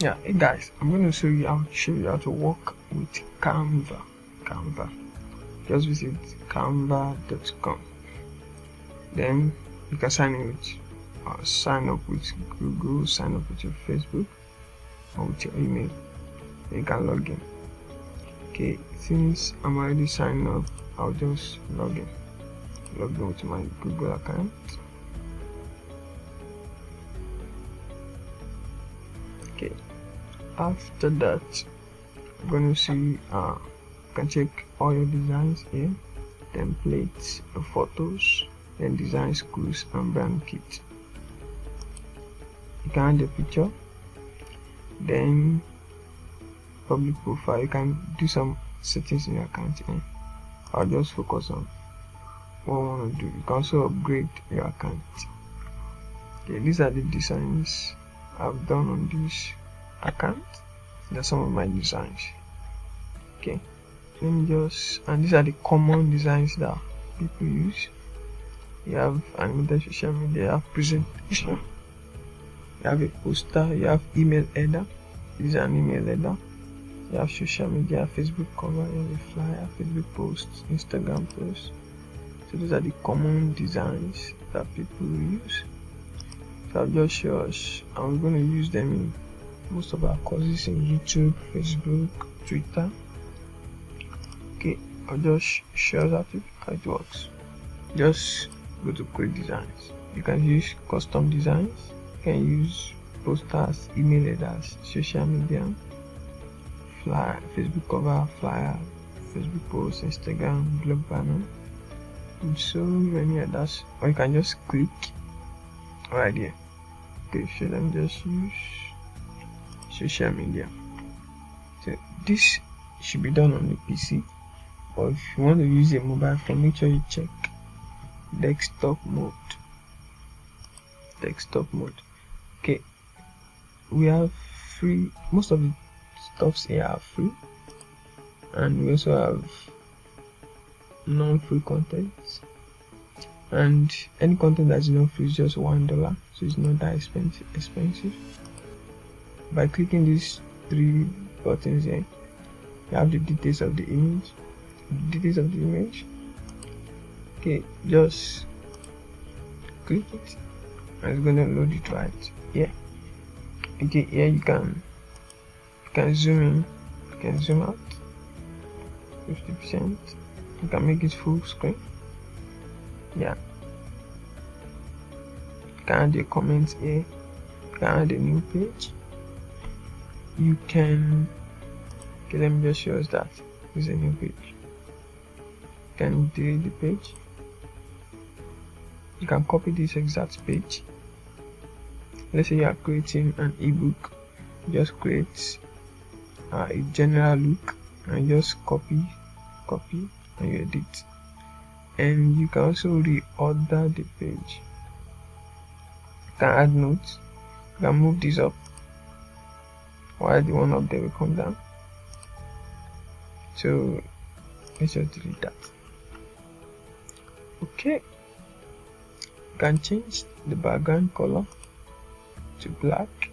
Yeah, hey guys, I'm going to show you how to work with Canva. Just visit canva.com. Then you can sign up with Google, sign up with your Facebook or with your email. Then you can log in. Okay, since I'm already signed up, I'll just log in with my Google account. Okay, after that, I'm going to see you can check all your designs here, templates, your photos, then design schools and brand kit. You can add a picture, then public profile. You can do some settings in your account here. I'll just focus on what I want to do. You can also upgrade your account. Okay, these are the designs I've done on this account. They're some of my designs. Okay, and these are the common designs that people use. You have animated social media, you have presentation, you have a poster, you have email header. This is an email header. You have social media, Facebook cover, you have a flyer, Facebook posts, Instagram posts. So these are the common designs that people use. So I'll just show us, and we're going to use them in most of our courses in YouTube, Facebook, Twitter. Okay, I'll just show us how it works. Just go to create designs. You can use custom designs. You can use posters, email headers, social media, flyer, Facebook cover, flyer, Facebook post, Instagram, blog banner, and so many others. Or you can just click right here. Okay, so let me just use social media. So this should be done on the PC, but if you want to use a mobile phone, make sure you check desktop mode. Okay, we have free, most of the stuffs here are free, and we also have non-free content, and any content that is not free is just $1, so it's not that expensive. By clicking these three buttons here, you have the details of the image. Okay, just click it and it's going to load it right here. Okay, here you can zoom in, you can zoom out 50%. You can make it full screen. Yeah, you can add your comments here. You can add a new page. You can, okay, let me just show us that this is a new page. You can delete the page. You can copy this exact page. Let's say you are creating an ebook. Just create a general look and just copy and you edit. And you can also reorder the page. You can add notes. You can move this up while the one up there will come down. So let's just delete that. Okay, you can change the background color to black.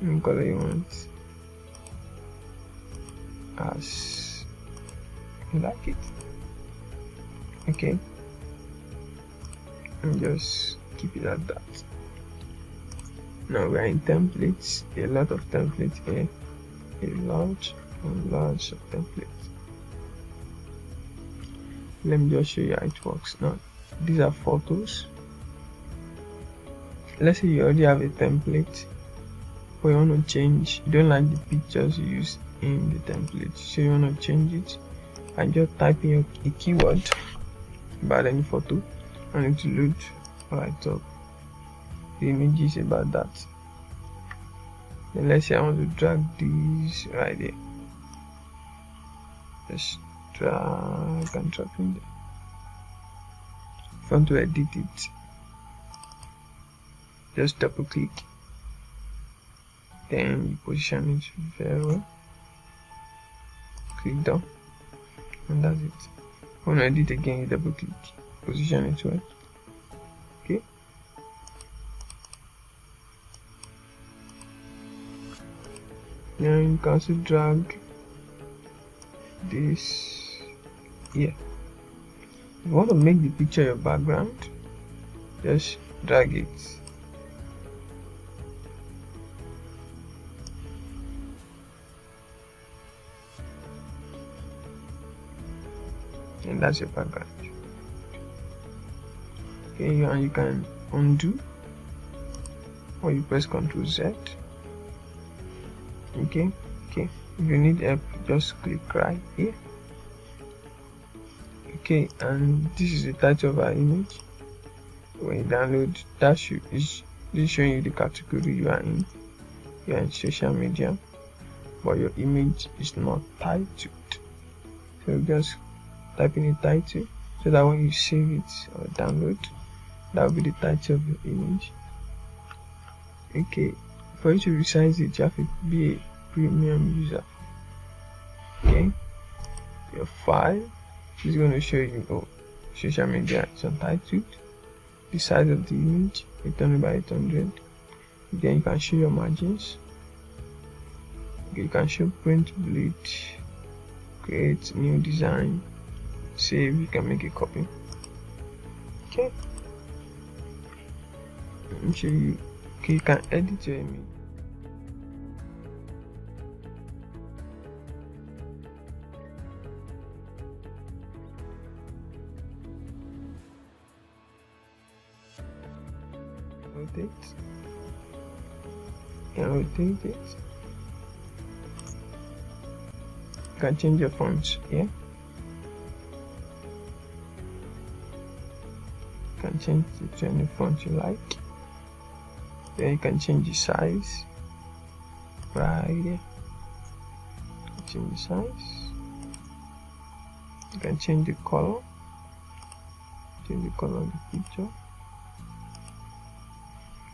Any color you want, as you like it. Okay, and just keep it at that. Now we are in templates. A lot of templates here. A large of templates. Let me just show you how it works. Now these are photos. Let's say you already have a template, but you want to change, you don't like the pictures you use in the template, so you want to change it, and just type in a keyword about any photo and it will load right up the images about that. Then let's say I want to drag these right there. Just drag and drop in there. If you want to edit it, just double click, then you position it very well. Click down, and that's it. If you want to edit again, you double click, position it well. Okay, Then you can also drag this here. If you want to make the picture your background, just drag it. And that's your background. Okay, and you can undo, or you press Ctrl Z. Okay. If you need help, just click right here. Okay, and this is the title of our image. When you download, this is showing you the category you are in. You are in social media, but your image is not titled. So just type in a title, so that when you save it or download, that will be the title of your image. Okay, for you to resize it, you have to be a premium user. Okay, your file is going to show you social media is untitled, the size of the image 800 by 800. Then you can show your margins. Okay, you can show print, bleed, create new design, save. You can make a copy. Okay, let me show you. Okay, you can edit your image. Rotate and rotate it. You can change your fonts here. You can change it to any font you like. Then you can change the size right here. Change the size. You can change the color. Change the color of the picture.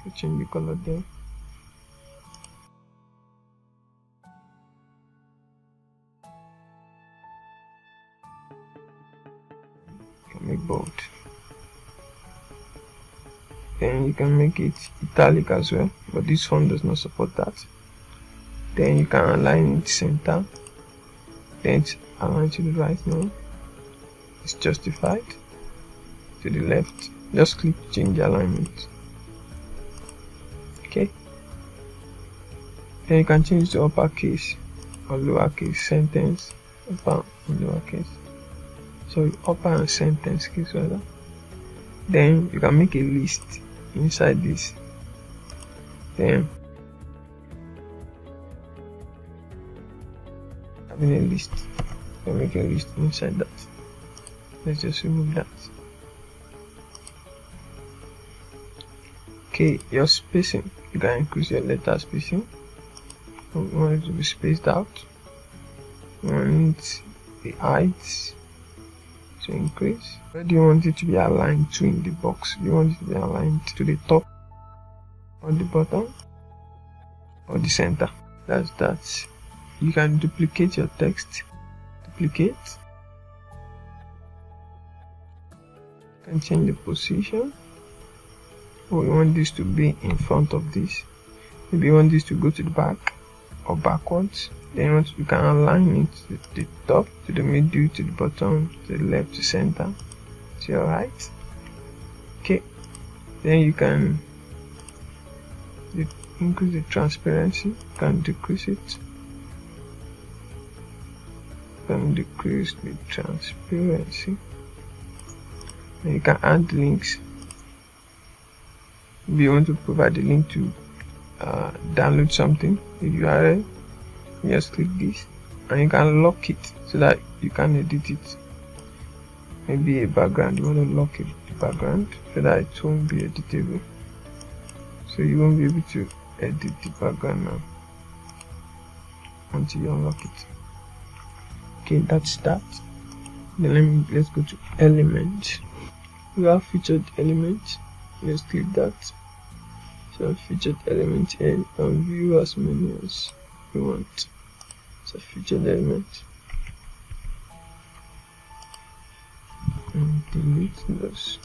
You can change the color there. You can make bold. Then you can make it italic as well, but this font does not support that. Then you can align it center. Then it's aligned to the right now. It's justified. To the left, just click change alignment. Okay. Then you can change to uppercase or lowercase, sentence, upper and lowercase. So upper and sentence case rather. Then you can make a list inside this. Then having a list, you can make a list inside that. Let's just remove that. Okay, your spacing, you can increase your letter spacing. You want it to be spaced out. You want the height to increase. Where do you want it to be aligned to in the box? Do you want it to be aligned to the top or the bottom or the center? That's that. You can duplicate your text. Duplicate. You can change the position. Or you want this to be in front of this. Maybe you want this to go to the back or backwards. Then you can align it to the top, to the middle, to the bottom, to the left, to center, to your right. Okay. Then you can increase the transparency. You can decrease it. You can decrease the transparency. And you can add links. If you want to provide a link to download something, the URL, just click this and you can lock it so that you can edit it. Maybe a background, you want to lock it, the background, so that it won't be editable. So you won't be able to edit the background now until you unlock it. Okay, that's that. Then let's go to element. We have featured element. Let's click that. So featured element here, and view as many as you want. So featured element. And delete those.